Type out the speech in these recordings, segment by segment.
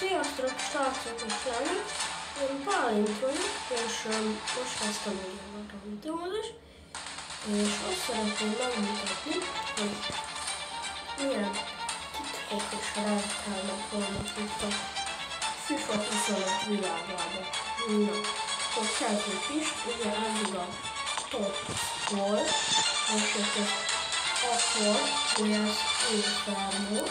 Sziasztok, srácok és lányok! Én Bálint vagyok, és most kezdtem a videózást, és azt szeretném megmutatni, hogy milyen titkok és rejtelmek vannak itt a FIFA 25 világában. Na, akkor kezdjük is, ugye eddig a top volt, és itt akkor vs Inferno,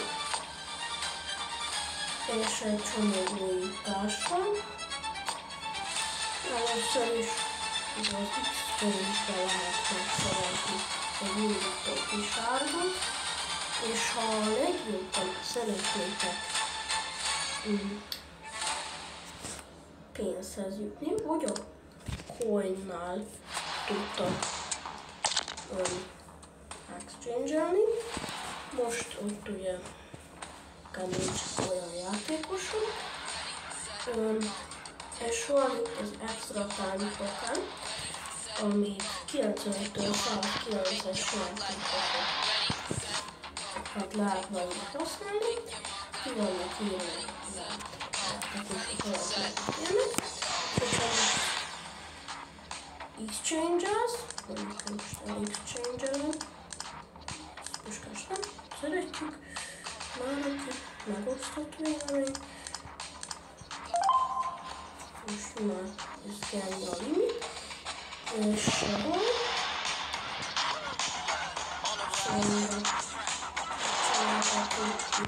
és egy csomó újítás van. Először is az X-Change-be lehet megszerezni egy újító kisárgot, és ha a legjobban szeretnétek pénzhez jutni, vagy a coinnál tudtak exchange-elni. Most ott ugye nincs olyan játékosok, és van itt az extra time token, amit 95-től 109-es játékosokat lehet majd használni, ki vannak írni játékosok alatt lehet exchanges, mondjuk most el-exchange-elni, puskás nem, szeretjük, már aki megosztott vélemény. Most már ez kell a limit, és sehol. Szóval csinálhatunk ki.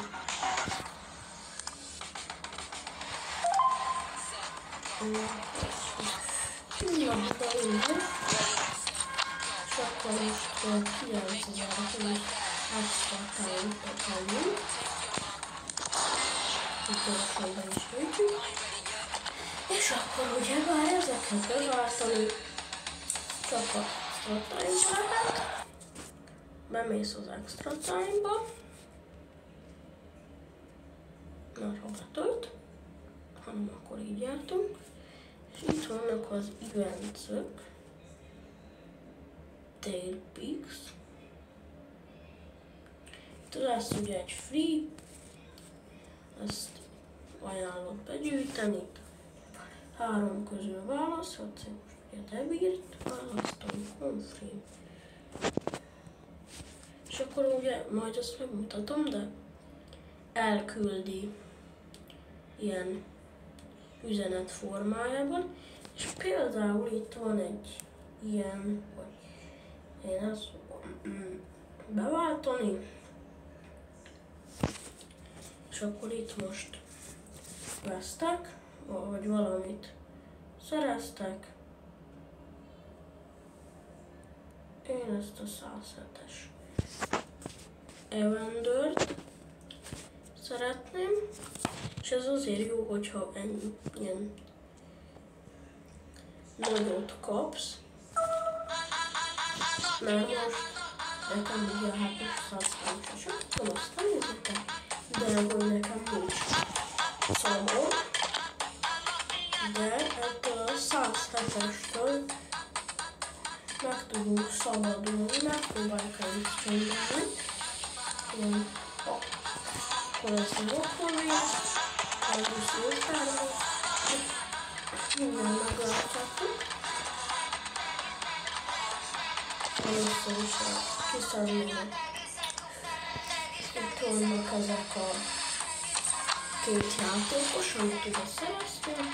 Pillanat a limit, és akkor most 9000 extra time-ot tenni. Gyorsan be is hűtjük. És akkor ugye már ezeket beváltani csak a extra time-ba lehet. Bemész az extra time-ba. Már ha betölt, hanem akkor így jártunk. És itt vannak az events-ök. Tail Peaks. Itt lesz ugye egy free. Ezt ajánlom begyűjteni. 3 közül választhatsz, most ugye Debírt választom, Conframe. És akkor ugye majd azt megmutatom, de elküldi ilyen üzenet formájában. És például itt van egy ilyen, hogy én ezt beváltani. És akkor itt most vesztek, vagy valamit szereztek. Én ezt a 107-es Evendert szeretném, és ez azért jó, hogyha ennyi ilyen nagyot kapsz, mert most nekem ugye a HP 100-as, tudom azt nem nézzétek, de hogy nekem nincs szabad. De ettől a 107-estől meg tudunk szabadulni, megpróbáljuk el exchange-elni. Akkor ez a lokkolvény, elviszi utána, minden megláthatjuk. Először is kiszednének. Itt vannak ezek a két játékos, amit ugye szereztünk.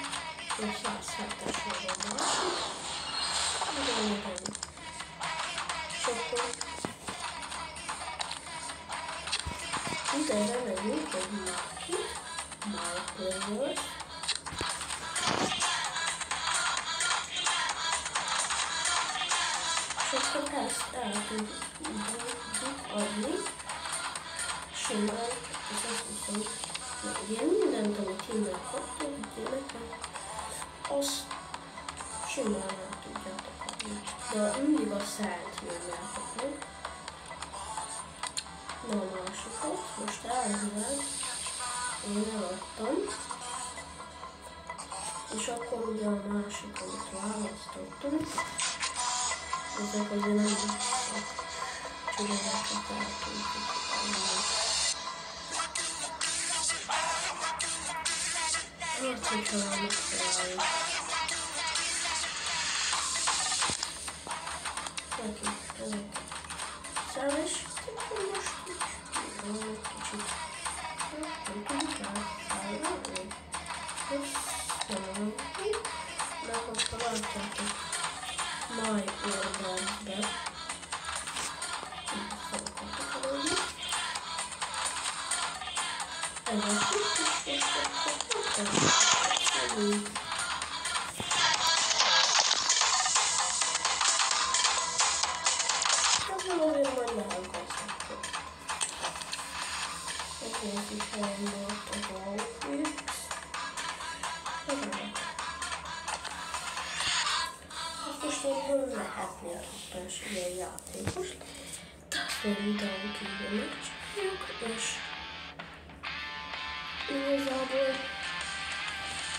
A 107-es vagy a másik. Igen. És akkor ide remegyünk egy Maki, Markers. És akkor ezt el tudjuk adni. Simán, és azt hiszem, hogy ilyen mindent, amit innen kaptunk, ilyeneket, azt simán el tudjátok adni. De mindig a szelt nyomjátok meg. Na a másikat, most elvileg én eladtam. És akkor ugye a másik, amit választottunk, ezek azért nem csak csodálatot el tudjuk adni. Hát, hogyha vannak felállni. Neki, ezek. Szerves, most így kicsit. Nem tudjuk elszállni. Köszönöm. Mert hogyha látjátok My Orderbe. Ez a sütés, és akkor azért majd lehallgatszottok. Ezért is helyen volt az Outfix. Most én lehetnél képességgel játékos. Tehát a videón kívül megcsináljuk, és igazából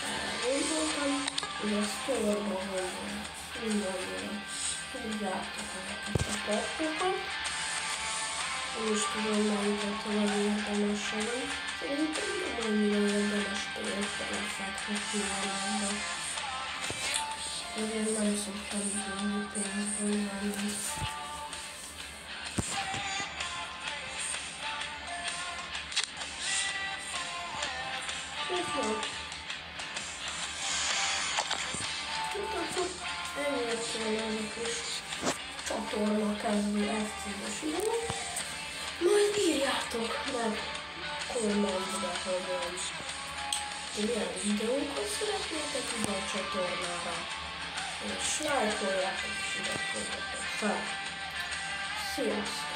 elgondoltam, hogy a store-ban volna mindenhol tudjátok ezeket a perkokat. Én is tudom, melyiket a legérdemesebbet. Szerintem nem annyira érdemes pénzt belefektetni valamibe. Ezért nem szoktam tudni pénzből venni. Ennyiért szólnak is csatorna kezdő F10-es videó. Majd írjátok meg kommentbe, hogy milyen videókat szeretnétek ide a csatornára. És lájkoljátok és iratkozzatok fel. Sziasztok!